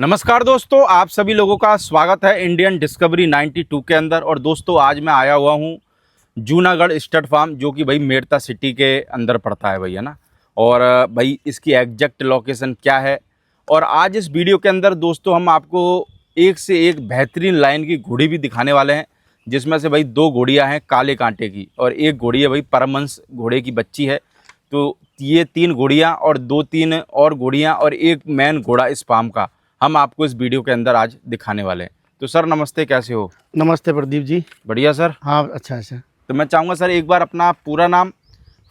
नमस्कार दोस्तों, आप सभी लोगों का स्वागत है इंडियन डिस्कवरी 92 के अंदर। और दोस्तों आज मैं आया हुआ हूँ जूनागढ़ स्टड फार्म, जो कि भाई मेड़ता सिटी के अंदर पड़ता है भाई, है ना। और भाई इसकी एग्जैक्ट लोकेशन क्या है, और आज इस वीडियो के अंदर दोस्तों हम आपको एक से एक बेहतरीन लाइन की घोड़ी भी दिखाने वाले हैं, जिसमें से भाई 2 घोड़ियाँ हैं काले कांटे की और एक घोड़ी है भाई परमहंस घोड़े की बच्ची है। तो ये 3 घोड़ियाँ और 2-3 और घोड़ियाँ और एक मेन घोड़ा इस फार्म का हम आपको इस वीडियो के अंदर आज दिखाने वाले हैं। तो सर नमस्ते, कैसे हो? नमस्ते प्रदीप जी। बढ़िया सर। हाँ अच्छा अच्छा। तो मैं चाहूँगा सर एक बार अपना पूरा नाम,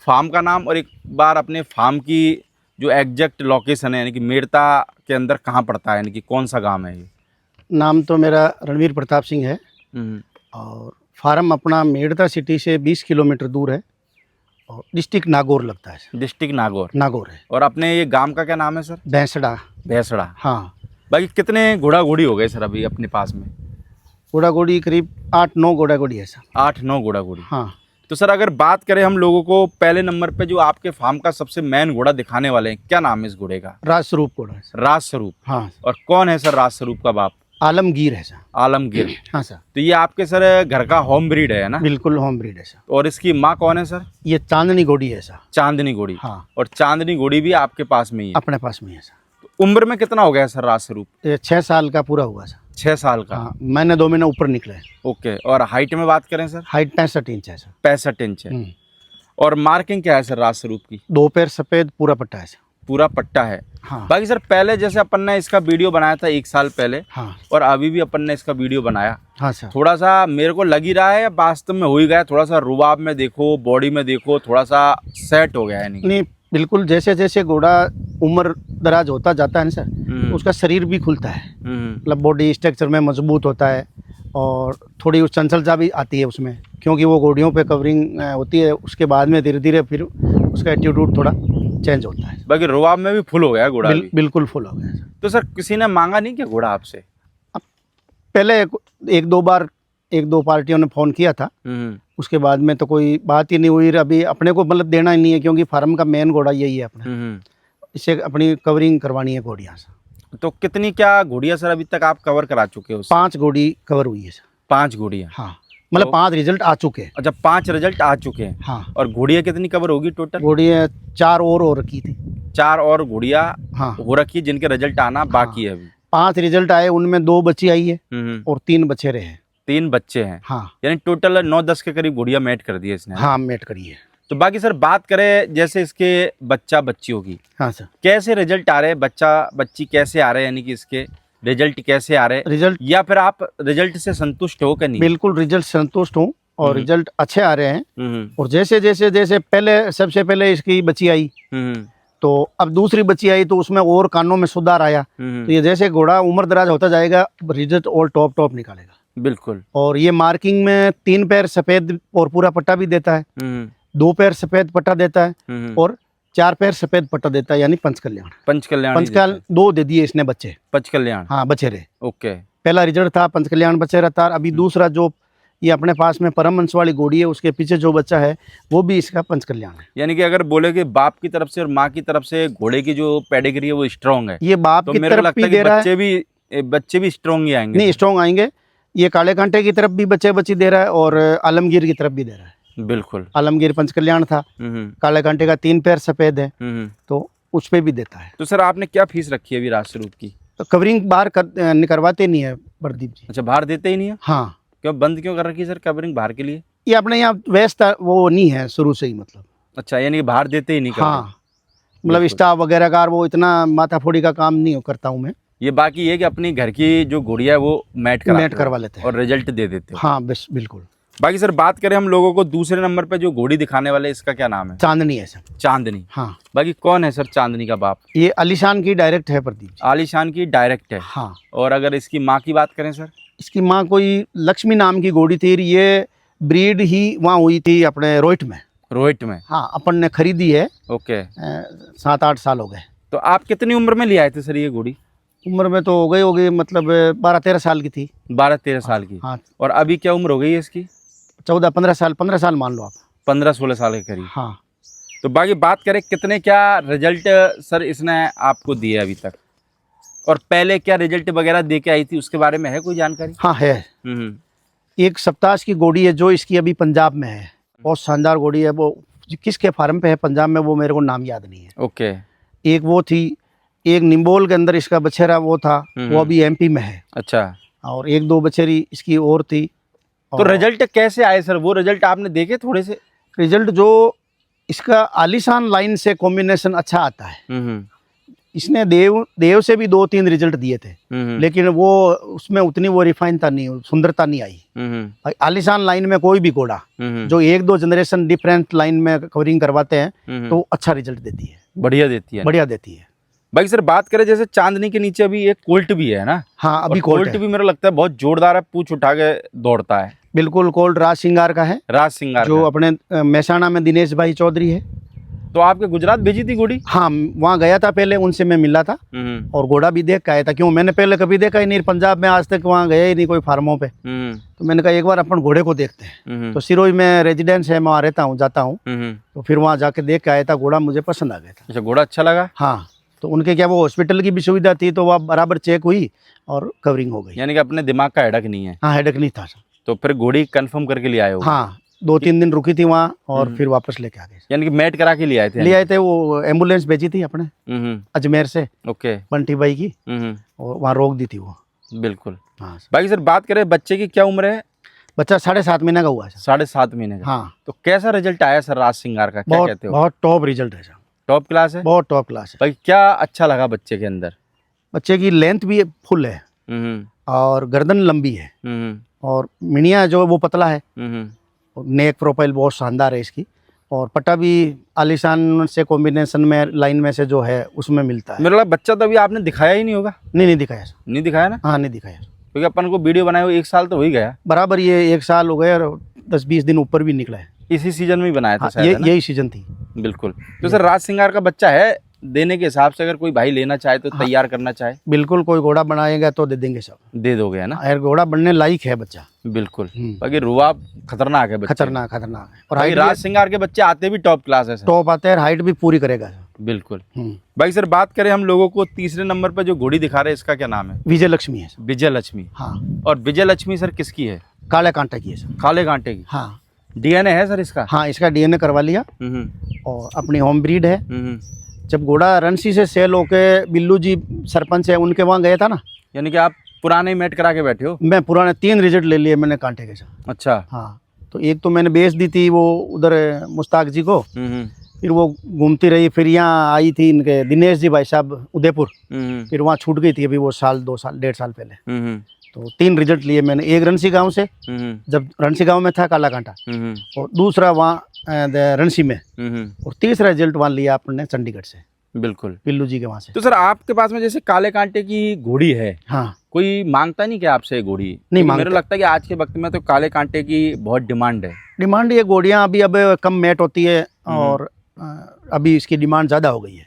फार्म का नाम और एक बार अपने फार्म की जो एग्जैक्ट लोकेशन है, यानी कि मेड़ता के अंदर कहाँ पड़ता है, यानी कि कौन सा गांव है ये? नाम तो मेरा रणवीर प्रताप सिंह है और फार्म अपना मेड़ता सिटी से 20 किलोमीटर दूर है और डिस्ट्रिक्ट नागौर लगता है। डिस्ट्रिक्ट नागौर। नागौर है। और अपने ये गांव का क्या नाम है सर? भैंसड़ा। भैंसड़ा। हाँ। बाकी कितने घोड़ा घोड़ी हो गए सर अभी अपने पास में? घोड़ा घोड़ी करीब 8-9 घोड़ा घोड़ी है सर। 8-9 घोड़ा घोड़ी। हाँ। तो सर अगर बात करें हम लोगों को पहले नंबर पे जो आपके फार्म का सबसे मेन घोड़ा दिखाने वाले हैं, क्या नाम है इस घोड़े का? राजस्वरूप घोड़ा है सर। राजस्वरूप। हाँ। और कौन है सर राजस्वरूप का बाप? आलमगीर है सर। आलमगीर। हाँ सर। तो ये आपके सर घर का होम ब्रीड है ना? बिल्कुल होम ब्रीड है सर। और इसकी माँ कौन है सर? ये चांदनी घोड़ी है सर। चांदनी घोड़ी। हाँ। और चांदनी घोड़ी भी आपके पास में ही है? अपने पास में है सर। तो उम्र में कितना हो गया सर राजस्वरूप? ये 6 साल का पूरा हुआ सर। 6 साल का। हाँ, मैंने 2 महीने ऊपर निकले। ओके। और हाइट में बात करें सर? हाइट 65 इंच है सर। 65 इंच है। और मार्किंग क्या है सर राजस्वरूप की? 2 पैर सफेद, पूरा पट्टा है सर। पूरा पट्टा है। हाँ। बाकी सर पहले जैसे अपन ने इसका वीडियो बनाया था 1 साल पहले, हाँ। और अभी भी अपन ने इसका वीडियो बनाया। हाँ सर। थोड़ा सा मेरे को लग ही रहा है, वास्तव में हो ही गया, थोड़ा सा रुबाब में देखो, बॉडी में देखो, थोड़ा सा सेट हो गया है। नहीं बिल्कुल, जैसे जैसे घोड़ा उम्र दराज होता जाता है ना सर, उसका शरीर भी खुलता है, मतलब बॉडी स्ट्रक्चर में मजबूत होता है और थोड़ी उस चंचलता भी आती है उसमें, क्योंकि वो घोड़ियों पे कवरिंग होती है। उसके बाद में धीरे धीरे फिर उसका एटीट्यूड थोड़ा चेंज होता है। बाकी रुबाब में भी फुल हो गया घोड़ा भी। बिल्कुल फुल हो गया सर। तो सर किसी ने मांगा नहीं क्या घोड़ा आपसे? पहले 1-2 पार्टियों ने फ़ोन किया था, उसके बाद में तो कोई बात ही नहीं हुई। अभी अपने को मतलब देना ही नहीं है, क्योंकि फार्म का मेन घोड़ा यही है अपना। इससे अपनी कवरिंग करवानी है घोड़ियाँ से। तो कितनी क्या घोड़ियाँ सर अभी तक आप कवर करा चुके हो? 5 घोड़ी कवर हुई है सर। 5 घोड़ियाँ? हाँ, मतलब 5 रिजल्ट आ चुके हैं। अच्छा, 5 रिजल्ट आ चुके हैं। हाँ। और घोड़ियाँ कितनी कवर होगी टोटल? घोड़ियाँ 4 और हो रखी थी। 4 और घोड़ियाँ हाँ हो रखी, जिनके रिजल्ट आना बाकी है अभी। 5 रिजल्ट आए, उनमें 2 बच्ची आई है और 3 बच्चे रहे हैं। 3 बच्चे हैं। हाँ। यानी टोटल 9-10 के करीब घोड़ियाँ मेट कर दी है इसने। हाँ, मेट करी है। तो बाकी सर बात करें जैसे इसके बच्चा बच्चियों की, हाँ सर, कैसे रिजल्ट आ रहे हैं, बच्चा बच्ची कैसे आ रहे हैं, यानी कि इसके रिजल्ट कैसे आ रहे हैं? रिजल्ट, या फिर आप रिजल्ट से संतुष्ट हो कि नहीं? बिल्कुल रिजल्ट संतुष्ट हूँ और रिजल्ट अच्छे आ रहे हैं। और जैसे जैसे जैसे पहले, सबसे पहले इसकी बच्ची आई, तो अब दूसरी बच्ची आई, तो उसमें और कानों में सुधार आया। तो ये जैसे घोड़ा उम्र दराज होता जाएगा, रिजल्ट और टॉप निकालेगा। बिल्कुल। और ये मार्किंग में 3 पैर सफेद और पूरा पट्टा भी देता है, 2 पैर सफेद पट्टा देता है और 4 पैर सफेद पट्टा देता है, यानी पंचकल्याण। पंचकल्याण 2 दे दिए इसने बच्चे। पंचकल्याण, हाँ, बच्चे रहे। ओके। पहला रिजल्ट था पंचकल्याण बच्चे रहता। अभी दूसरा जो ये अपने पास में परमहंस वाली घोड़ी है, उसके पीछे जो बच्चा है वो भी इसका पंचकल्याण है। यानी कि अगर बोले कि बाप की तरफ से और माँ की तरफ से घोड़े की जो पेडिग्री है वो स्ट्रॉन्ग है, ये बाप की तरफ भी दे रहा है। बच्चे भी स्ट्रॉन्ग ही आएंगे। नहीं, स्ट्रॉन्ग आएंगे। ये काले कांटे की तरफ भी बच्ची दे रहा है और आलमगीर की तरफ भी दे रहा है। बिल्कुल। आलमगीर पंचकल्याण था, काले कांटे का 3 पैर सफेद है, तो उस पे भी देता है। तो सर आपने क्या फीस रखी है अभी राजस्वरूप की? तो कवरिंग बाहर करवाते नहीं है प्रदीप जी। अच्छा, बाहर देते ही नहीं है? हाँ। क्यों बंद क्यों कर रखी है सर कवरिंग बाहर के लिए? ये अपने यहाँ व्यवस्था वो नहीं है शुरू से ही, मतलब। अच्छा, यानी कि बाहर देते ही नहीं? हाँ, मतलब स्टाफ वगैरह का वो इतना माथाफोड़ी का काम नहीं करता हूँ मैं। ये बाकी ये कि अपनी घर की जो घोड़िया है वो मैट करवा लेते हैं और रिजल्ट दे देते हो। हाँ बस, बिल्कुल। बाकी सर बात करें हम लोगों को दूसरे नंबर पे जो घोड़ी दिखाने वाले, इसका क्या नाम है? चांदनी है सर। चांदनी। हाँ। बाकी कौन है सर चांदनी का बाप? ये आलीशान की डायरेक्ट है प्रदीप जी। आलीशान की डायरेक्ट है। हाँ। और अगर इसकी माँ की बात करें सर? इसकी माँ कोई लक्ष्मी नाम की घोड़ी थी। ये ब्रीड ही वहाँ हुई थी अपने रोहित में। रोहित में? हाँ, अपन ने खरीदी है। ओके। 7-8 साल हो गए। तो आप कितनी उम्र में ले आए थे सर ये घोड़ी? उम्र में तो हो गई मतलब 12-13 साल की थी। 12-13 साल की? हाँ। और अभी क्या उम्र हो गई है इसकी? 14-15 साल, 15 साल मान लो आप। 15-16 साल के करीब। हाँ। तो बाकी बात करें कितने क्या रिजल्ट सर इसने आपको दिए अभी तक? और पहले क्या रिजल्ट वगैरह दे के आई थी, उसके बारे में है कोई जानकारी? हाँ है, एक सप्ताह की घोड़ी है जो इसकी अभी पंजाब में है, बहुत शानदार घोड़ी है। वो किसके फार्म पे है पंजाब में, वो मेरे को नाम याद नहीं है। ओके। एक वो थी, एक निम्बोल के अंदर इसका बछेरा वो था, वो अभी एमपी में है। अच्छा। और एक दो बछेरी इसकी और थी। तो रिजल्ट कैसे आए सर, वो रिजल्ट आपने देखे थोड़े से? रिजल्ट जो इसका आलीशान लाइन से कॉम्बिनेशन अच्छा आता है। इसने देव से भी 2-3 रिजल्ट दिए थे, लेकिन वो उसमें उतनी वो रिफाइन था नहीं, सुंदरता नहीं आई। आलीशान लाइन में कोई भी घोड़ा जो 1-2 जनरेशन डिफरेंट लाइन में कवरिंग करवाते हैं तो अच्छा रिजल्ट देती है, बढ़िया देती है, बढ़िया देती है। भाई सर बात करें जैसे चांदनी के नीचे अभी एक कोल्ट भी है ना? हाँ, अभी कोल्ट भी मेरा लगता है बहुत जोरदार है, पूछ उठा के दौड़ता है। बिल्कुल, कोल्ट राज सिंगार का है, राज सिंगार जो अपने महसाणा में दिनेश भाई चौधरी है। तो आपके गुजरात भेजी थी घोड़ी? हाँ, वहाँ गया था पहले, उनसे मैं मिला था और घोड़ा भी देख के आया था। क्यों, मैंने पहले कभी देखा ही नहीं पंजाब में, आज तक वहाँ गया ही नहीं कोई फार्मों पे। तो मैंने कहा एक बार अपन घोड़े को देखते हैं। तो सिरोही में रेजिडेंस है, मैं वहाँ रहता हूँ, जाता हूँ। तो फिर वहाँ जाके देख के आया था, घोड़ा मुझे पसंद आ गया था। अच्छा, घोड़ा अच्छा लगा? हाँ, तो उनके क्या वो हॉस्पिटल की भी सुविधा थी, तो वह बराबर चेक हुई और कवरिंग हो गई। यानी कि अपने दिमाग का हेडक नहीं है? हाँ, हेडक नहीं था। तो फिर घोड़ी कंफर्म करके ले आए हो? हाँ, 2-3 दिन रुकी थी वहाँ और फिर वापस लेके आ गए। यानी कि मैट करा के ले आए थे? ले आए थे, वो एम्बुलेंस भेजी थी अपने अजमेर से, ओके, बंटी भाई की, और वहाँ रोक दी थी वो। बिल्कुल। हाँ बाकी सर बात करें बच्चे की, क्या उम्र है? बच्चा 7.5 महीने का हुआ है। 7.5 महीने का? हाँ। तो कैसा रिजल्ट आया सर राज सिंगार का, क्या कहते हो? बहुत टॉप रिजल्ट है सर, टॉप क्लास है, बहुत टॉप क्लास है। भाई क्या अच्छा लगा बच्चे के अंदर? बच्चे की लेंथ भी फुल है और गर्दन लंबी है और मिनिया जो वो पतला है, नेक प्रोफाइल बहुत शानदार है इसकी, और पट्टा भी आलीशान से कॉम्बिनेशन में लाइन में से जो है उसमें मिलता है। मेरा बच्चा तो अभी आपने दिखाया ही नहीं होगा? नहीं दिखाया सर। नहीं दिखाया ना? हाँ, नहीं दिखाया, क्योंकि अपन को वीडियो बनाए हुए 1 साल तो हो ही गया बराबर, ये 1 साल हो गए और 10-20 दिन ऊपर भी निकला है। इसी सीजन में ही बनाया था? हाँ, शायद यही सीजन थी। बिल्कुल। तो सर राज सिंगार का बच्चा है, देने के हिसाब से अगर कोई भाई लेना चाहे तो तैयार करना चाहे? बिल्कुल, कोई घोड़ा बनाएगा तो दे देंगे सब। दे दोगे है ना? अगर घोड़ा बनने लायक है बच्चा। बिल्कुल। बाकी रुआब खतरनाक है बच्चे, खतरनाक है। और भाई राज सिंगार के बच्चे आते भी टॉप क्लास है सर? टॉप आते हैं, हाइट भी पूरी करेगा। बिल्कुल। भाई सर बात करें हम लोगों को, तीसरे नंबर पर जो घोड़ी दिखा रहे हैं इसका क्या नाम है? विजय लक्ष्मी है सर। विजय लक्ष्मी? हाँ। और विजय लक्ष्मी सर किसकी है? काले कांटे की है सर। काले कांटे की? हाँ। डीएनए है सर इसका? हाँ, इसका डीएनए करवा लिया और अपनी होम ब्रीड है। जब घोड़ा रणसी से सेल होके बिल्लू जी सरपंच है उनके वहाँ गया था ना। यानी कि आप पुराने मैट करा के बैठे हो? मैं पुराने 3 रिजल्ट ले लिए मैंने कांटे के साथ। अच्छा। हाँ, तो एक तो मैंने बेच दी थी वो उधर मुश्ताक जी को, फिर वो घूमती रही, फिर यहाँ आई थी इनके दिनेश जी भाई साहब उदयपुर, फिर वहाँ छूट गई थी अभी वो 1-2 साल 1.5 साल पहले। तो 3 रिजल्ट लिए मैंने, एक रणसी गांव से जब रणसी गांव में था काला कांटा, और दूसरा वहाँ रणसी में, और तीसरा रिजल्ट वहाँ लिया आपने चंडीगढ़ से। बिल्कुल, पिल्लू जी के वहाँ से। तो सर आपके पास में जैसे काले कांटे की घोड़ी है, हाँ, कोई मांगता नहीं क्या आपसे घोड़ी? नहीं मांगता। मेरे लगता है कि आज के वक्त में तो काले कांटे की बहुत डिमांड है। डिमांड, ये घोड़ियाँ अभी अब कम मैट होती है और अभी इसकी डिमांड ज़्यादा हो गई है।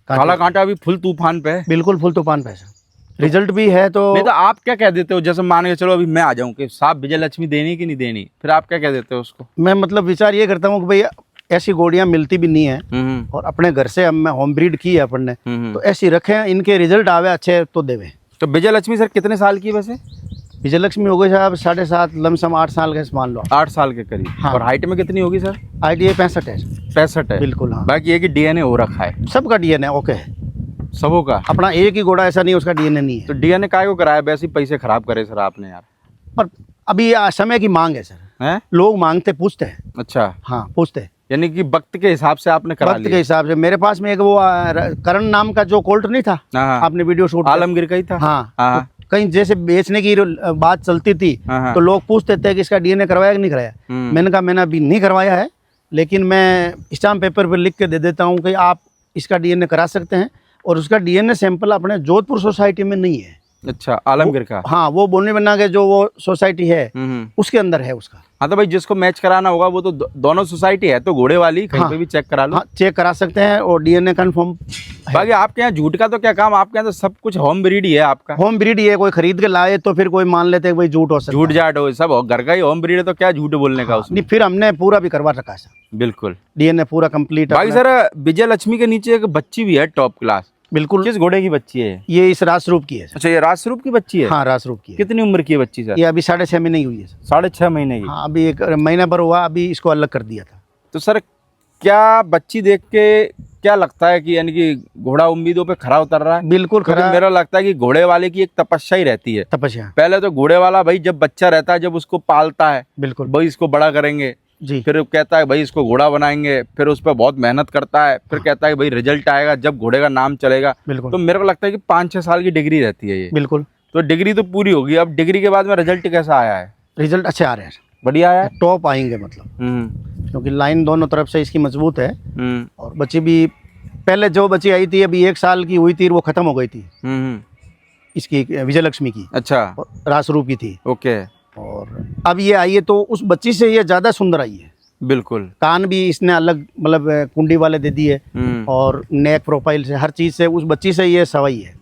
काला कांटा अभी फुल तूफान पे है? बिल्कुल फुल तूफान पे है। रिजल्ट भी है तो नहीं तो आप क्या कह देते हो, जैसे मान के चलो अभी मैं आ जाऊं कि साहब विजय लक्ष्मी देनी कि नहीं देनी, फिर आप क्या कह देते हो उसको? मैं मतलब विचार ये करता हूँ कि भाई ऐसी घोड़ियाँ मिलती भी नहीं है और अपने घर से हम होम ब्रीड की है अपन ने, तो ऐसी रखें, इनके रिजल्ट आवे अच्छे तो देवे। तो विजय लक्ष्मी सर कितने साल की वैसे? विजय लक्ष्मी हो गई साहब 7.5 लमसम 8 साल के मान लो। 8 साल के करीब। हाँ। और हाइट में कितनी होगी सर? हाइट ये 65 है। 65 है? बिल्कुल। हाँ, बाकी ये कि डीएनए हो रखा है सबका डीएनए ओके है, सबों का। अपना एक ही घोड़ा ऐसा नहीं उसका डीएनए नहीं है। तो डीएनए काय को कराया, वैसे ही पैसे खराब करे सर आपने यार। पर अभी समय की मांग है सर, हैं? लोग मांगते पूछते हैं। अच्छा। हाँ, पूछते। यानी कि वक्त के हिसाब से आपने करा वक्त के हिसाब से। मेरे पास में एक वो करण नाम का जो कोल्ट नहीं था, आपने वीडियो शूट, आलमगीर का ही था। हाँ, हाँ। तो कहीं जैसे बेचने की बात चलती थी तो लोग पूछते थे कि इसका डीएनए करवाया कि नहीं कराया। मैंने कहा मैंने अभी नहीं करवाया है, लेकिन मैं स्टाम्प पेपर पर लिख के दे देता हूँ कि आप इसका डीएनए करा सकते हैं। और उसका डीएनए सैंपल अपने जोधपुर सोसाइटी में नहीं है। अच्छा, आलमगीर का? हाँ, वो बोलने बना के जो वो सोसाइटी है उसके अंदर है उसका। हाँ, तो भाई जिसको मैच कराना होगा वो तो दोनों सोसाइटी है, तो घोड़े वाली कहीं पे भी चेक करा लो। हाँ, चेक करा सकते हैं और डीएनए कंफर्म। बाकी आपके यहाँ झूठ का तो क्या काम, आपके यहाँ तो सब कुछ होम ब्रीड ही है आपका। होम ब्रीड ही है, कोई खरीद के लाए तो फिर कोई मान लेते हैं भाई झूठ हो सकता है। झूठ जाट हो, सब घर का ही होम ब्रीड है, तो क्या झूठ बोलने का उसमें। नहीं, फिर हमने पूरा भी करवा रखा है। बिल्कुल, डीएनए पूरा कंप्लीट। बाकी सर विजय लक्ष्मी के नीचे एक बच्ची भी है टॉप क्लास, बिल्कुल। किस घोड़े की बच्ची है ये इस रासरूप की है सर। अच्छा, ये राजस्वरूप की बच्ची है। हाँ, रासरूप की है। कितनी उम्र की है बच्ची सर? ये अभी 6.5 महीने की हुई है सर। 6.5 महीने की। हाँ, अभी 1 महीना भर हुआ, अभी इसको अलग कर दिया था। तो सर क्या बच्ची देख के क्या लगता है कि यानी कि घोड़ा उम्मीदों पे खरा उतर रहा है? बिल्कुल क्योंकि खरा। मेरा लगता है कि घोड़े वाले की एक तपस्या ही रहती है। तपस्या। पहले तो घोड़े वाला भाई जब बच्चा रहता है, जब उसको पालता है, बिल्कुल भाई इसको बड़ा करेंगे, जी। फिर वो कहता है भाई इसको घोड़ा बनाएंगे, फिर उस पर बहुत मेहनत करता है, फिर कहता है भाई रिजल्ट आएगा जब घोड़े का नाम चलेगा। बिल्कुल तो मेरे को लगता है कि 5-6 साल की डिग्री रहती है ये। बिल्कुल। तो डिग्री तो पूरी होगी, अब डिग्री के बाद में रिजल्ट कैसा आया है? रिजल्ट अच्छे आ रहे हैं, बढ़िया आया है। टॉप आएंगे मतलब, क्योंकि लाइन दोनों तरफ से इसकी मजबूत है। और बच्ची भी पहले जो बच्ची आई थी अभी 1 साल की हुई थी, वो खत्म हो गई थी इसकी, विजयलक्ष्मी की, अच्छा, और रासरूप की थी। ओके। और अब ये आई है तो उस बच्ची से ये ज़्यादा सुंदर आई है। बिल्कुल। कान भी इसने अलग मतलब कुंडी वाले दे दिए, और नेक प्रोफाइल से हर चीज़ से उस बच्ची से ये सवाई है।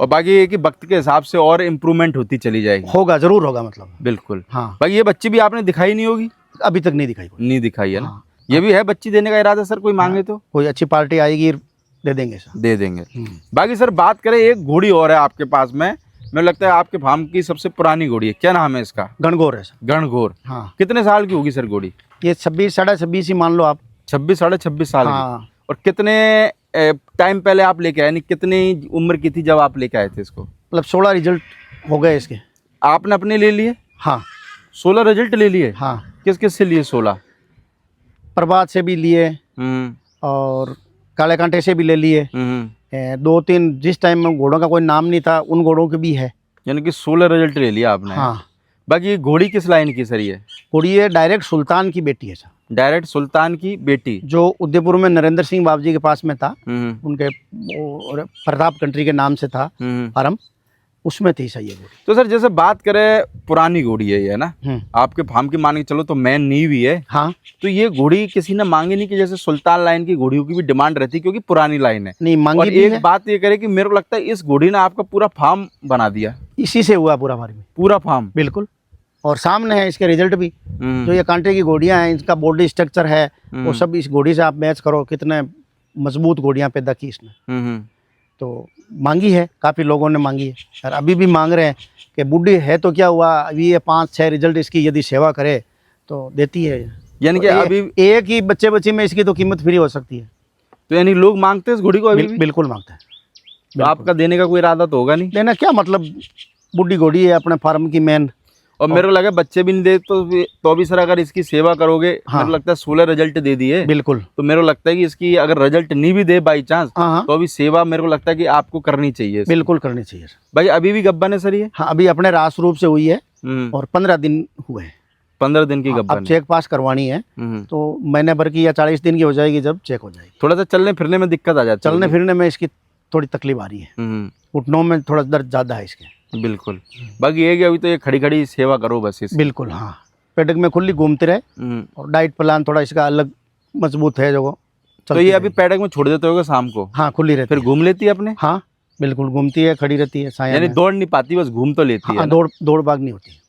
और बाकी ये कि वक्त के हिसाब से और इम्प्रूवमेंट होती चली जाएगी। होगा, जरूर होगा मतलब। बिल्कुल। हाँ, बाकी ये बच्ची भी आपने दिखाई नहीं होगी? अभी तक नहीं दिखाई कोई। नहीं दिखाई है ना। हाँ। ये भी है बच्ची देने का इरादा सर, कोई मांगे तो? कोई अच्छी पार्टी आएगी दे देंगे सर। दे देंगे। बाकी सर बात करें, एक घोड़ी और है आपके पास में, मुझे लगता है आपके फार्म की सबसे पुरानी घोड़ी है, क्या नाम है इसका? गणगौर है सर। गणगौर। हाँ, कितने साल की होगी सर घोड़ी? ये 26 साढ़े 26 ही मान लो आप। 26-26.5 साल की। हाँ, और कितने टाइम पहले आप लेके आए, यानी कितनी उम्र की थी जब आप लेके आए थे इसको? मतलब 16 रिजल्ट हो गए इसके। आपने अपने ले लिए? हाँ 16 रिजल्ट ले लिए? हाँ, किस किस से लिए 16? प्रभात से भी लिए, और काले कांटे से भी ले लिए। 2-3 जिस टाइम में घोड़ों का कोई नाम नहीं था उन घोड़ों के भी है। यानी कि 16 रिजल्ट ले लिया आपने। हाँ। बाकी ये घोड़ी किस लाइन की सर? ये घोड़ी ये डायरेक्ट सुल्तान की बेटी है सर। डायरेक्ट सुल्तान की बेटी, जो उदयपुर में नरेंद्र सिंह बाबू जी के पास में था, हम्म, उनके वो प्रताप कंट्री के नाम से था फार्म, उसमें थी सही है घोड़ी। तो सर जैसे बात करें, पुरानी घोड़ी है ये ना हम्म। आपके फार्म की, मान के चलो तो मेन नींव ही है। हाँ, तो ये घोड़ी किसी ने मांगी नहीं कि जैसे सुल्तान लाइन की घोड़ियों की भी डिमांड रहती है, क्योंकि पुरानी लाइन है। नहीं मांगी और भी एक है। बात ये करे कि मेरे को लगता है इस घोड़ी ने आपका पूरा फार्म बना दिया। इसी से हुआ पूरा फार्म, पूरा फार्म। बिल्कुल। और सामने है इसके रिजल्ट भी। जो ये कांटे की घोड़ियां हैं, इनका बॉडी स्ट्रक्चर है, वो सब इस घोड़ी से आप मैच करो, कितने मजबूत घोड़ियां पैदा की इसने। तो मांगी है, काफ़ी लोगों ने मांगी है और अभी भी मांग रहे हैं कि बूढ़ी है तो क्या हुआ, अभी ये 5-6 रिजल्ट इसकी यदि सेवा करे तो देती है। यानी कि तो अभी एक ही बच्चे में इसकी तो कीमत फ्री हो सकती है। तो यानी लोग मांगते हैं इस घोड़ी को अभी भी? बिल्कुल मांगता है। तो आपका देने का कोई इरादा तो होगा नहीं? लेना क्या मतलब, बूढ़ी घोड़ी है अपने फार्म की मेन। और मेरे को लगा बच्चे भी नहीं दे तो भी सर अगर इसकी सेवा करोगे, हाँ। मेरे को लगता है 16 रिजल्ट दे दिए। बिल्कुल। तो मेरे को लगता है कि इसकी अगर रिजल्ट नहीं भी दे बाई चांस, हाँ, तो अभी सेवा मेरे को लगता है कि आपको करनी चाहिए इसकी। बिल्कुल करनी चाहिए। भाई अभी भी गब्बन है सर ये? हाँ, अभी अपने रास रूप से हुई है और 15 दिन हुए हैं। 15 दिन की अब गब्बन है। चेक पास करवानी है, तो महीने भर की या 40 दिन की हो जाएगी जब चेक हो जाएगी। थोड़ा सा चलने फिरने में दिक्कत आ जाती है। चलने फिरने में इसकी थोड़ी तकलीफ आ रही है, घुटनों में थोड़ा दर्द ज़्यादा है इसके। बिल्कुल। बाकी ये कि अभी तो ये खड़ी खड़ी सेवा करो बस इसकी। बिल्कुल। हाँ, पेडक में खुली घूमती रहे, और डाइट प्लान थोड़ा इसका अलग मजबूत है जो। तो ये अभी पैडक में छोड़ देते होगे शाम को? हाँ, खुली रहती फिर है। घूम लेती है अपने? हाँ बिल्कुल, घूमती है, खड़ी रहती है साया यानी में। दौड़ नहीं पाती, बस घूम तो लेती है हाँ, ना? दौड़ भाग नहीं होती।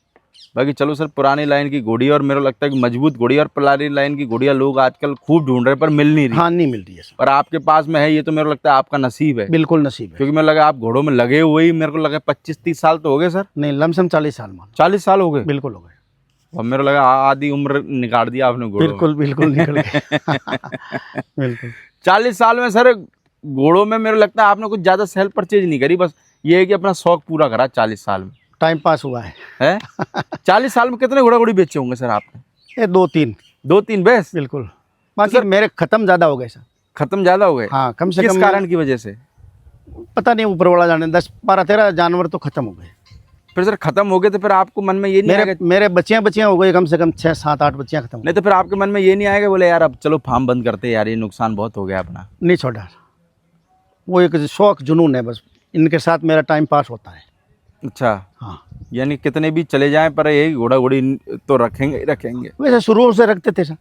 बाकी चलो सर, पुरानी लाइन की घोड़ी और मेरे को लगता है कि मजबूत घोड़ी और पुरानी लाइन की घोड़ियां लोग आजकल खूब ढूंढ रहे हैं, पर मिल नहीं रही। हाँ, नहीं मिल रही है सर। और आपके पास में है ये, तो मेरे को लगता है आपका नसीब है। बिल्कुल नसीब है। क्योंकि मेरे लगा आप घोड़ों में लगे हुए ही, मेरे को लगा 25-30 साल तो हो गए सर? नहीं, लमसम 40 साल मान। 40 साल हो गए? बिल्कुल हो गए। और मेरे लगा आधी उम्र निकाल दिया आपने घोड़ों में। बिल्कुल बिल्कुल निकल गए। बिल्कुल। 40 साल में सर घोड़ों में मेरे को लगता है आपने कुछ ज्यादा सेल परचेज नहीं करी, बस ये है कि अपना शौक पूरा करा 40 साल में। टाइम पास हुआ है। है 40 साल में कितने घोड़ा घोड़ी बेचे होंगे सर आपने? ये 2-3। 2-3 बस? बिल्कुल। बाकी मेरे खत्म ज्यादा हो गए सर। खत्म ज्यादा हो गए? हाँ, कम से किस कम। कारण की वजह से? पता नहीं, ऊपर वाला जाने, 10-12-13 जानवर तो खत्म हो गए। फिर सर खत्म हो गए तो फिर आपको मन में ये नहीं आएगा? मेरे बच्चियां हो गई, कम से कम 6-7-8 बच्चियां खत्म हो नहीं तो फिर आपके मन में ये नहीं आएगा बोले यार अब चलो फार्म बंद करते हैं यार, ये नुकसान बहुत हो गया अपना? नहीं छोड़ा, वो एक शौक जुनून है बस, इनके साथ मेरा टाइम पास होता है। अच्छा। हाँ, यानी कितने भी चले जाएं पर ये घोड़ा घोड़ी तो रखेंगे ही रखेंगे। वैसे शुरू से रखते थे सर,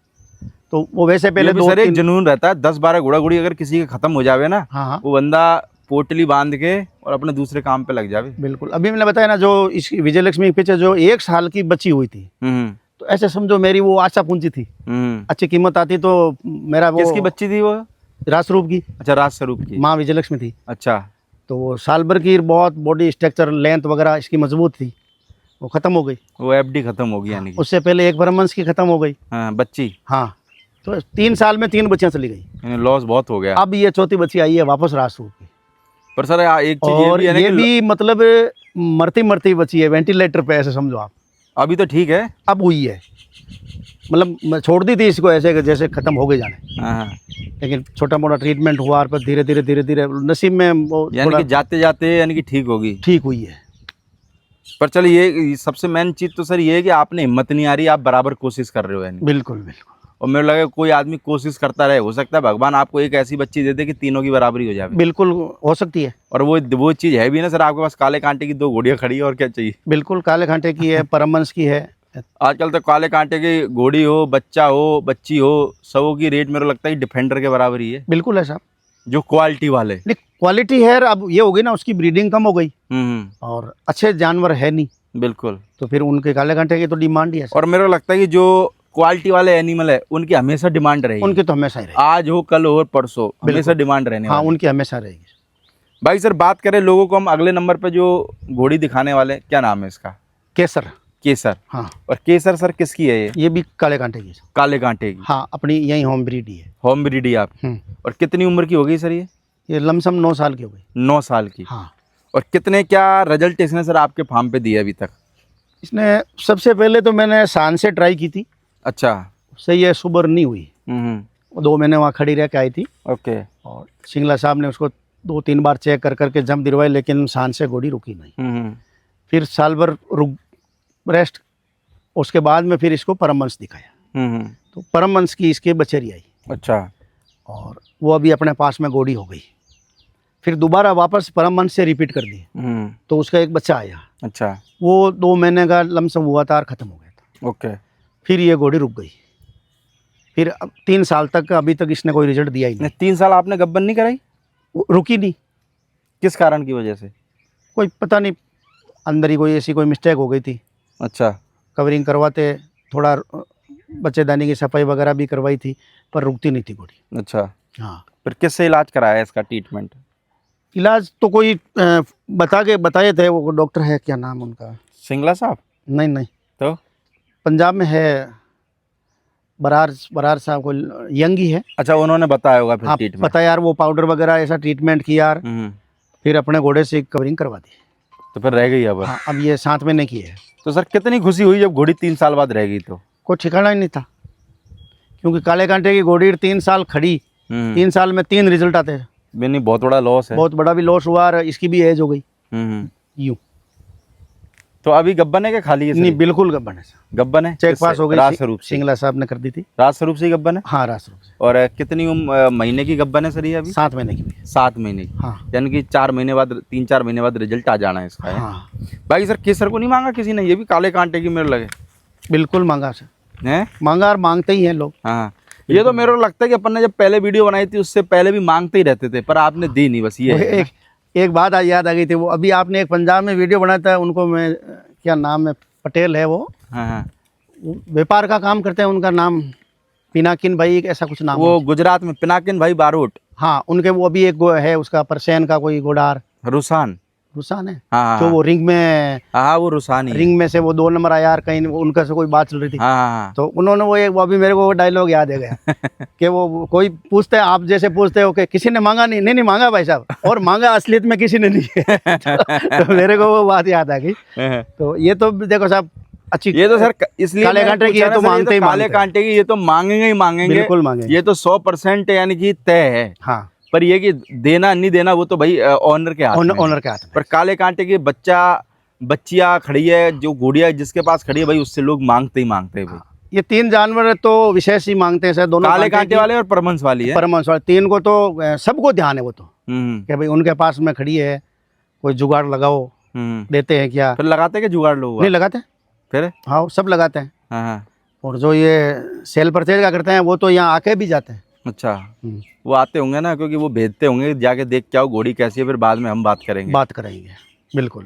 तो वो वैसे पहले ये भी सर एक जुनून रहता है, 10-12 घोड़ा घोड़ी अगर किसी के खत्म हो जावे ना, हाँ हाँ वो बंदा पोटली बांध के और अपने दूसरे काम पे लग जावे। बिल्कुल। अभी मैंने बताया ना, जो इस विजयलक्ष्मी के पीछे जो 1 साल की बची हुई थी, तो ऐसे समझो मेरी वो आशा पूंजी थी, अच्छी कीमत आती तो मेरा वो। किसकी बच्ची थी वो? राजस्वरूप की, अच्छा, राज स्वरूप की। माँ विजयलक्ष्मी थी। अच्छा। तो वो साल भर की बहुत बॉडी स्ट्रक्चर लेंथ वगैरह इसकी मजबूत थी, वो ख़त्म हो गई। वो एफडी खत्म होगी यानी कि। उससे पहले एक ब्रह्मंस की ख़त्म हो गई। हाँ, बच्ची। हाँ, तो 3 साल में 3 बच्चियाँ चली गई। यानी लॉस बहुत हो गया। अब ये चौथी बच्ची आई है वापस राजस्वरूप की। पर सर एक चीज ये और भी है ना ये कि भी मतलब मरती मरती बची है, वेंटिलेटर पे, ऐसे समझो आप। अभी तो ठीक है। अब हुई है, मतलब मैं छोड़ दी थी इसको ऐसे कि जैसे ख़त्म हो गए जाने, हाँ, लेकिन छोटा मोटा ट्रीटमेंट हुआ और फिर धीरे धीरे नसीब में वो यानी थोड़ा कि जाते जाते यानी कि ठीक होगी। ठीक हुई है। पर चलिए, ये सबसे मेन चीज तो सर ये है कि आपने हिम्मत नहीं आ रही, आप बराबर कोशिश कर रहे हो यानी। बिल्कुल बिल्कुल। और मेरे लगा कोई आदमी कोशिश करता रहे, हो सकता है भगवान आपको एक ऐसी बच्ची दे दे कि तीनों की बराबरी हो जाए। बिल्कुल हो सकती है। और वो चीज़ है भी ना सर, आपके पास काले कांटे की 2 घोड़ियाँ खड़ी है, और क्या चाहिए। बिल्कुल काले घाटे की है, परमंश की है। आजकल तो काले कांटे की घोड़ी हो, बच्चा हो, बच्ची हो, सबों की रेट मेरे को लगता है कि डिफेंडर के बराबर ही है, बिल्कुल है साहब। जो क्वालिटी वाले। नहीं, क्वालिटी है। अब ये हो गई ना, उसकी ब्रीडिंग कम हो गई और अच्छे जानवर है नहीं, बिल्कुल। तो फिर उनके काले घाटे की तो डिमांड ही है साहब। और मेरे को लगता है कि जो क्वालिटी वाले एनिमल है उनकी हमेशा डिमांड रहेगी। उनकी तो हमेशा ही रहेगी। आज हो, कल हो, और परसों, हमेशा डिमांड रहने हाँ, वाली। उनकी हमेशा रहेगी। भाई सर, बात करें लोगों को, हम अगले नंबर पे जो घोड़ी दिखाने वाले हैं, क्या नाम है इसका? केसर। केसर। हाँ, और केसर सर किसकी है ये? ये भी काले घाटे की है। काले कांटे की। हाँ, अपनी यही होम ब्रीड ही है। होम ब्रीड ही आप। और कितनी उम्र की हो गई सर ये? ये लमसम 9 साल की हो गई। 9 साल की। हाँ। और कितने क्या रिजल्ट इसने सर आपके फार्म पे दिए अभी तक? इसने सबसे पहले तो मैंने शान से ट्राई की थी। अच्छा। उससे ये सुबर नहीं हुई। 2 महीने वहाँ खड़ी रह के आई थी। ओके। और सिंगला साहब ने उसको 2-3 बार चेक कर करके जंप दिलवाई, लेकिन शान से घोड़ी रुकी नहीं। फिर साल भर रुक रेस्ट, उसके बाद में फिर इसको परमवंश दिखाया। तो परमवंश की इसके बचेरी आई। अच्छा। और वो अभी अपने पास में घोड़ी हो गई। फिर दोबारा वापस परमवंश से रिपीट कर दी, तो उसका एक बच्चा आया। अच्छा। वो 2 महीने का लमसम हुआ था और ख़त्म हो गया था। ओके। फिर ये घोड़ी रुक गई। फिर अब 3 साल तक अभी तक इसने कोई रिजल्ट दिया ही नहीं। 3 साल आपने गब्बन नहीं कराई? वो रुकी नहीं। किस कारण की वजह से? कोई पता नहीं, अंदर ही कोई ऐसी कोई मिस्टेक हो गई थी। अच्छा। कवरिंग करवाते थोड़ा बच्चेदानी की सफाई वगैरह भी करवाई थी, पर रुकती नहीं थी घोड़ी। अच्छा। हाँ। फिर किससे इलाज कराया इसका, ट्रीटमेंट? इलाज तो कोई बताए थे, वो डॉक्टर है, क्या नाम उनका? सिंगला साहब? नहीं नहीं, तो पंजाब में है, बरार साहब को, यंग ही है। अच्छा, उन्होंने बताया होगा फिर हाँ, ट्रीटमेंट। पता यार, वो पाउडर वगैरह ऐसा ट्रीटमेंट किया यार। फिर अपने घोड़े से कवरिंग करवा दी। तो फिर रह गई अब? हाँ, अब ये 7 महीने की है। तो सर कितनी खुशी हुई जब घोड़ी 3 साल बाद रह गई तो? कोई ठिकाना ही नहीं था, क्योंकि काले कांटे की घोड़ी 3 साल खड़ी, 3 साल में 3 रिजल्ट आते हैं। नहीं, बहुत बड़ा लॉस है। बहुत बड़ा भी लॉस हुआ, और इसकी भी एज हो गई। यूं तो अभी गब्बन है क्या खाली है? नहीं, बिल्कुल गब्बन है। गब्बन है। चेक पास हो गई, राज स्वरूप से। सिंगला साहब ने कर दी थी। राज स्वरूप से ही गब्बन है? हाँ, राज स्वरूप से। और कितनी महीने की गब्बन है सर ये अभी? 7 महीने की भी है। 7 महीने की। हाँ। यानी कि 4 महीने बाद, 3-4 महीने बाद रिजल्ट आ जाना है इसका। है? हाँ, भाई सर, केसर को नहीं मांगा किसी ने? ये भी काले कांटे की मेरे लगे बिल्कुल मांगा सर, हैं? मांगा और मांगते ही हैं लोग। हाँ, ये तो मेरे को लगता है कि अपन ने जब पहले वीडियो बनाई थी उससे पहले भी मांगते ही रहते थे, पर आपने दी नहीं, बस ये है। एक बात आज याद आ गई थी। वो अभी आपने एक पंजाब में वीडियो बनाया था, उनको मैं, क्या नाम है, पटेल है वो, हाँ। वो व्यापार का काम करते हैं, उनका नाम पिनाकिन भाई, ऐसा कुछ नाम। वो गुजरात में पिनाकिन भाई बारोट। हाँ, उनके वो अभी एक है, उसका परसेन का कोई घोड़ार, रुसान है। हाँ, जो वो रिंग में, हाँ, वो रुसानी रिंग में से वो 2 नंबर आया यार, कहीं उनका से कोई बात चल रही थी। हाँ। तो उन्होंने वो अभी मेरे को वो डायलॉग याद है गया कि वो कोई पूछते हैं, आप जैसे पूछते हो कि किसी ने मांगा? नहीं मांगा भाई साहब, और मांगा असलियत में किसी ने नहीं है। तो मेरे को वो बात याद आ गई। तो ये तो देखो साहब, अच्छी, ये तो सर इसलिए काले कांटे की है तो मांगते ही काले कांटे की ये तो मांगेंगे ही मांगेंगे, बिल्कुल मांगेंगे। ये तो 100% यानी कि तय है। हाँ, पर ये कि देना नहीं देना वो तो भाई ऑनर के हाथ में है। ऑनर के हाथ में। पर काले कांटे की बच्चियां खड़ी है, जो गुड़िया जिसके पास खड़ी है भाई, उससे लोग मांगते ही मांगते हैं भाई। ये 3 जानवर तो विशेष ही मांगते हैं सर, दोनों काले कांटे वाले और परमंश वाली है। परमंश वाले 3 को तो सबको ध्यान है वो तो, कि भाई उनके पास में खड़ी है, कोई जुगाड़ लगाओ, देते हैं क्या? फिर लगाते क्या जुगाड़ लोग? नहीं लगाते फिर? हाँ, सब लगाते हैं। हाँ। और जो ये सेल परचेज का करते हैं, वो तो यहाँ आके भी जाते हैं। अच्छा, वो आते होंगे ना, क्योंकि वो भेजते होंगे, जाके देख के आओ घोड़ी कैसी है, फिर बाद में हम बात करेंगे। बिल्कुल।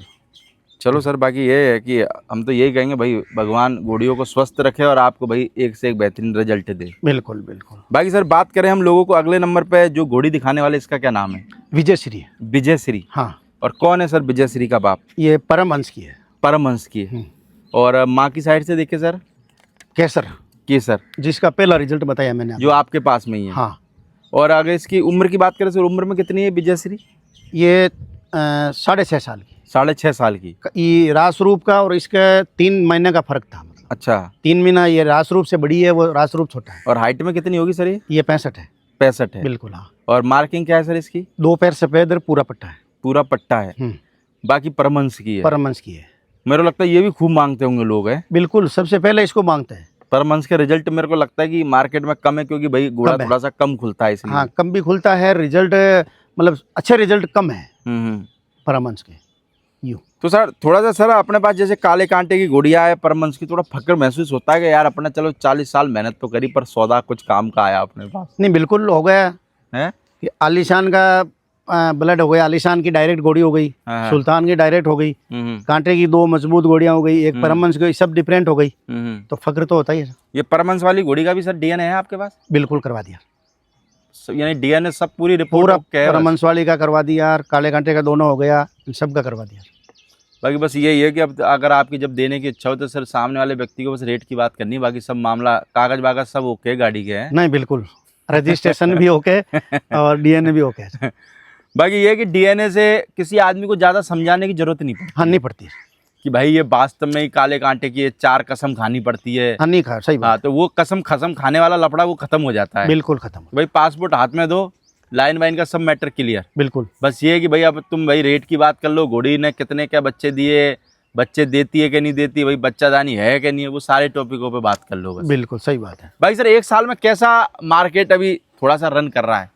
चलो सर, बाकी ये है कि हम तो यही कहेंगे भाई भगवान घोड़ियों को स्वस्थ रखे और आपको भाई एक से एक बेहतरीन रिजल्ट दे। बिल्कुल बिल्कुल। बाकी सर बात करें हम लोगों को अगले नंबर पे जो घोड़ी दिखाने वाले, इसका क्या नाम है? विजय श्री। विजय श्री। हाँ। और कौन है सर विजय श्री का बाप? ये परमहंस की है। परमहंस की है। और माँ की साइड से देखे सर? केसर। केसर, जिसका पहला रिजल्ट बताया मैंने जो आपके पास में ही है। हाँ। और अगर इसकी उम्र की बात करें सर, उम्र में कितनी है विजय श्री? ये 6.5 साल की। 6.5 साल की। ये रास रूप का और इसका 3 महीने का फर्क था। मतलब अच्छा। 3 महीना ये रास रूप से बड़ी है, वो रास रूप छोटा है। और हाइट में कितनी होगी सर ये 65 है। 65 है। बिल्कुल हाँ। और मार्किंग क्या है सर इसकी? 2 पैर सफेद और पूरा पट्टा है। पूरा पट्टा है। बाकी परमहंस की है। परमहंस की है। मेरे को लगता है ये भी खूब मांगते होंगे लोग, है? बिल्कुल, सबसे पहले इसको मांगते हैं। परमहंस के रिजल्ट मेरे को लगता है कि मार्केट में कम है, क्योंकि भाई घोड़ा थोड़ा सा कम खुलता है इसलिए। हाँ, कम भी खुलता है रिजल्ट, मतलब अच्छे रिजल्ट कम है परमहंस के। यूँ तो सर थोड़ा सा सर अपने पास जैसे काले कांटे की घोड़ियाँ है परमहंस की, थोड़ा फक्र महसूस होता है कि यार अपने चलो 40 साल मेहनत तो करी पर सौदा कुछ काम का आया अपने पास? नहीं, बिल्कुल हो गया है। आलीशान का ब्लड हो गया। आलीशान की डायरेक्ट घोड़ी हो गई, सुल्तान की डायरेक्ट हो गई, कांटे की 2 मजबूत घोड़ियां हो गई, एक परमहंस की, सब डिफरेंट हो गई। तो फक्र तो होता ही है। ये परमहंस वाली घोड़ी का भी सर डीएनए है आपके पास? बिल्कुल करवा दिया, यानी डीएनए सब पूरी रिपोर्ट पूरा परमहंस वाली का करवा दिया, काले कांटे का दोनों हो गया, इन सब का करवा दिया। बाकी बस यही है कि अब अगर आपकी जब देने की इच्छा हो तो सर सामने वाले व्यक्ति को बस रेट की बात करनी, बाकी सब मामला कागज बागज सब ओके गाड़ी के हैं। नहीं बिल्कुल, रजिस्ट्रेशन भी ओके और डीएनए भी ओके। बाकी ये कि डीएनए से किसी आदमी को ज़्यादा समझाने की जरूरत नहीं पड़ती। हाँ, नहीं पड़ती कि भाई ये वास्तव में ही काले कांटे की 4 कसम खानी पड़ती है। हाँ, नहीं खा, सही बात। हाँ, तो वो कसम खाने वाला लफड़ा वो खत्म हो जाता है। बिल्कुल खत्म। भाई पासपोर्ट हाथ में दो, लाइन वाइन का सब मैटर क्लियर। बिल्कुल। बस ये कि भाई अब तुम भाई रेट की बात कर लो, घोड़ी ने कितने क्या बच्चे दिए, बच्चे देती है कि नहीं देती, भाई बच्चादानी है कि नहीं है, वो सारे टॉपिकों पे बात कर लो बस। बिल्कुल सही बात है। भाई सर 1 साल में कैसा मार्केट अभी थोड़ा सा रन कर रहा है?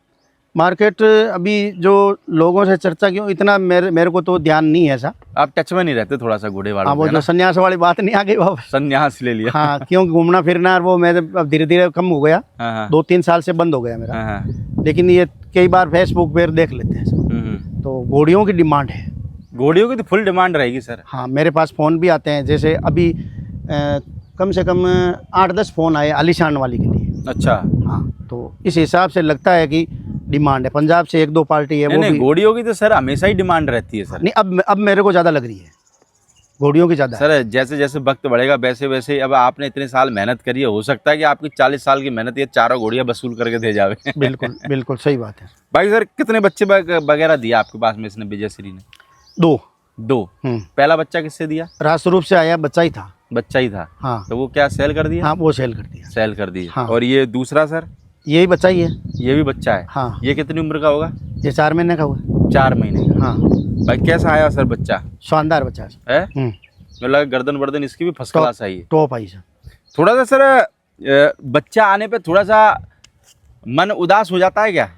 मार्केट अभी जो लोगों से चर्चा की इतना मेरे को तो ध्यान नहीं है ऐसा। आप टच में नहीं रहते थोड़ा सा घोड़े वालों? हाँ, वो जो संन्यास वाली बात नहीं आ गई वापस। संन्यास ले लिया। हाँ, क्यों घूमना फिरना वो मैं अब धीरे धीरे कम हो गया। हाँ। 2-3 साल से बंद हो गया मेरा। हाँ। लेकिन ये कई बार फेसबुक पर देख लेते हैं। तो घोड़ियों की डिमांड है। घोड़ियों की तो फुल डिमांड रहेगी सर। हाँ, मेरे पास फ़ोन भी आते हैं, जैसे अभी कम से कम 8-10 फ़ोन आए आलीशान वाली के लिए। अच्छा। हाँ, तो इस हिसाब से लगता है कि डिमांड है। पंजाब से 1-2 पार्टी है। नहीं, घोड़ियों की तो सर हमेशा ही डिमांड रहती है सर। नहीं, अब मेरे को ज़्यादा लग रही है घोड़ियों की ज़्यादा। सर जैसे जैसे वक्त बढ़ेगा वैसे वैसे, अब आपने इतने साल मेहनत करी है, हो सकता है कि आपकी 40 साल की मेहनत ये 4 घोड़ियाँ वसूल करके दे जावे। बिल्कुल बिल्कुल सही बात है। भाई सर कितने बच्चे वगैरह दिए आपके पास में इसने विजय श्री ने? 2। पहला बच्चा किससे दिया? राष्ट्र रूप से आया, बच्चा ही था। बच्चा ही था। हाँ। तो वो क्या सेल कर दिया? हाँ, वो सेल कर दिया। सेल कर दिया। हाँ। और ये दूसरा सर? यही बच्चा ही है। ये भी बच्चा है। हाँ। ये कितनी उम्र का होगा? ये 4 महीने का हुआ। 4 महीने का। हाँ। भाई कैसा आया सर बच्चा? शानदार बच्चा है। मुझे लगा गर्दन वर्दन इसकी भी फर्स्ट क्लास आई है। Top I sir. थोड़ा सा सर बच्चा आने पे थोड़ा सा मन उदास हो जाता है क्या?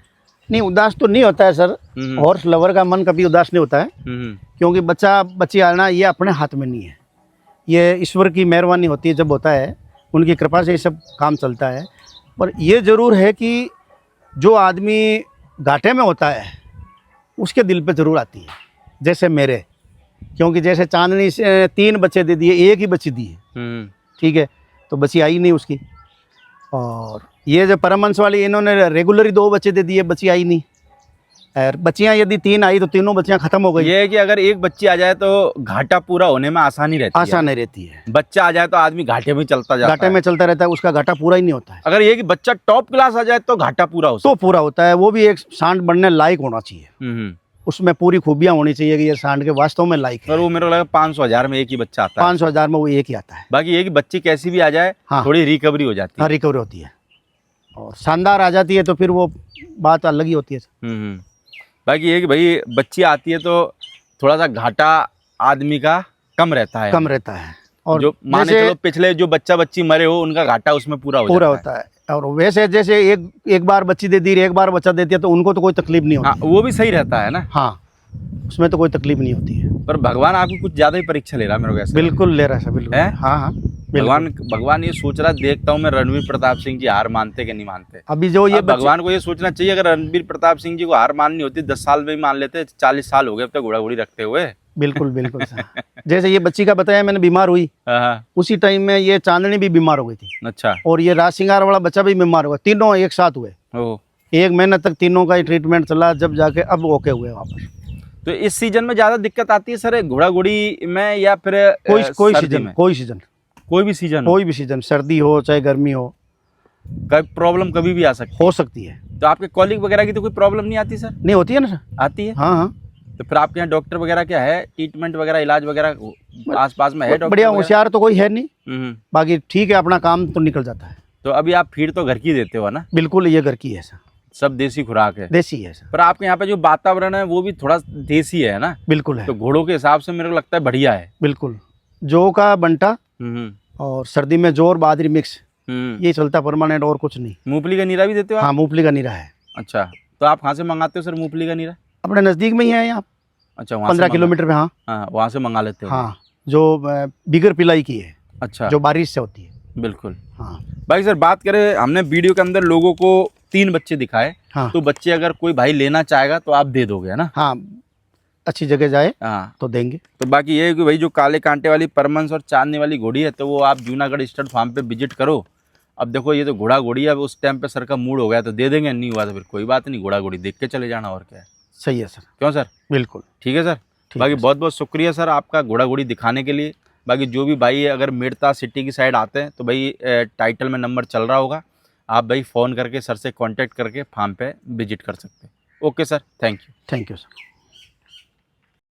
नहीं, उदास तो नहीं होता है सर। हॉर्स लवर का मन कभी उदास नहीं होता है, क्योंकि बच्ची आना ये अपने हाथ में नहीं है, ये ईश्वर की मेहरबानी होती है। जब होता है उनकी कृपा से ये सब काम चलता है। पर ये ज़रूर है कि जो आदमी घाटे में होता है उसके दिल पे ज़रूर आती है, जैसे मेरे। क्योंकि जैसे चांदनी से 3 बच्चे दे दिए, 1 ही बच्ची दी है, ठीक है, तो बच्ची आई नहीं उसकी। और ये जो परमहंस वाली इन्होंने रेगुलर 2 बच्चे दे दिए, बच्ची आई नहीं। और बच्चियाँ यदि 3 आई तो तीनों बच्चियाँ खत्म हो गई। ये है कि अगर एक बच्ची आ जाए तो घाटा पूरा होने में आसानी रहती है। आसान नहीं रहती है। बच्चा आ जाए तो आदमी घाटे में चलता जाता है। घाटे में चलता रहता है, उसका घाटा पूरा ही नहीं होता है। अगर ये कि बच्चा टॉप क्लास आ जाए तो घाटा पूरा हो तो पूरा होता है। वो भी एक सांड बनने लायक होना चाहिए। उसमें पूरी खूबियाँ होनी चाहिए कि ये सांड के वास्तव में लायक है। और वो मेरे को लगा 500,000 में एक ही बच्चा आता है। 500,000 में वो एक ही आता है। बाकी ये कि बच्ची कैसी भी आ जाए, हाँ, थोड़ी रिकवरी हो जाती है। हाँ, रिकवरी होती है और शानदार आ जाती है तो फिर वो बात अलग ही होती है। बाकी ये कि भाई बच्ची आती है तो थोड़ा सा घाटा आदमी का कम रहता है। कम रहता है। और जो माने चलो पिछले जो बच्चा बच्ची मरे हो उनका घाटा उसमें पूरा होता है। और वैसे जैसे एक बार बच्ची दे दी, एक बार बच्चा दे दिया तो उनको तो कोई तकलीफ नहीं होती। हाँ, वो भी सही रहता है ना। हाँ, उसमें तो कोई तकलीफ नहीं होती है। पर भगवान आपकी कुछ ज्यादा ही परीक्षा ले रहा है मेरे को ऐसा। बिल्कुल ले रहा है, बिल्कुल। हाँ हाँ, भगवान ये सोच रहा, देखता हूँ मैं रणवीर प्रताप सिंह जी हार मानते कि नहीं मानते। अभी जो ये भगवान को ये सोचना चाहिए, अगर रणवीर प्रताप सिंह जी को हार माननी होती 10 साल में ही मान लेते। 40 साल हो गए अब तक घोड़ा घोड़ी रखते हुए। बिल्कुल बिल्कुल सर। जैसे ये बच्ची का बताया मैंने, बीमार हुई हाँ, उसी टाइम में ये चांदनी भी बीमार हो गई थी, अच्छा। और ये राज सिंगार वाला बच्चा भी बीमार हुआ, तीनों एक साथ हुए। ओ, 1 महीने तक तीनों का ही ट्रीटमेंट चला, जब जाके अब ओके हुए वापस। तो इस सीजन में ज्यादा दिक्कत आती है सर घोड़ा घोड़ी में, या फिर कोई सर्दी सीजन, में? कोई सीजन, कोई भी सीजन हो, कोई भी सीजन, सर्दी हो चाहे गर्मी हो प्रॉब्लम कभी भी आ सकती है। हो सकती है। तो आपके कॉलिग वगैरह की तो कोई प्रॉब्लम नहीं आती सर? नहीं होती है ना सर। आती है। हाँ हाँ, तो फिर आपके यहाँ डॉक्टर वगैरह क्या है, ट्रीटमेंट वगैरह, इलाज वगैरह आसपास में है डॉक्टर बढ़िया वगैरह? होशियार तो कोई है नहीं, हम्म। बाकी ठीक है, अपना काम तो निकल जाता है। तो अभी आप फीड तो घर की देते हो ना? बिल्कुल, ये घर की है सर, सब देसी खुराक है। देसी है सर। पर आपके यहाँ पे जो वातावरण है वो भी थोड़ा देसी है ना? बिल्कुल है, तो घोड़ों के हिसाब से मेरे को लगता है बढ़िया है। बिल्कुल। जौ का बंटा हम्म। और सर्दी में जौ और बाजरी मिक्स, हम्म। ये चलता परमानेंट, और कुछ नहीं। मूंगफली का नीरा भी देते हो आप? हाँ, मूंगफली का नीरा है। अच्छा, तो आप कहाँ से मंगाते हो सर मूंगफली का नीरा? अपने नज़दीक में ही है यहाँ, अच्छा, वहाँ से 15 किलोमीटर पे। हाँ हाँ, वहाँ से मंगा लेते हो? हाँ, जो बिगर पिलाई की है, अच्छा, जो बारिश से होती है। बिल्कुल। हाँ भाई सर बात करें, हमने वीडियो के अंदर लोगों को 3 बच्चे दिखाए, हाँ तो बच्चे अगर कोई भाई लेना चाहेगा तो आप दे दोगे, है ना? हाँ, अच्छी जगह जाए हाँ। तो देंगे। तो बाकी ये है कि भाई जो काले कांटे वाली परमंस और चांदनी वाली घोड़ी है, तो वो आप जूनागढ़ स्टड फार्म पे विजिट करो। अब देखो ये तो घोड़ा घोड़ी है, अब उस टाइम पे सर का मूड हो गया तो दे देंगे, नहीं हुआ तो फिर कोई बात नहीं, घोड़ा घोड़ी देख के चले जाना, और क्या है। सही है सर। क्यों सर? बिल्कुल ठीक है सर। ठीक बाकी है सर। बहुत बहुत शुक्रिया सर आपका घोड़ा घोड़ी दिखाने के लिए। बाकी जो भी भाई अगर मेड़ता सिटी की साइड आते हैं तो भाई टाइटल में नंबर चल रहा होगा, आप भाई फ़ोन करके सर से कांटेक्ट करके फार्म पे विजिट कर सकते हैं। Okay sir, thank you. Thank you sir.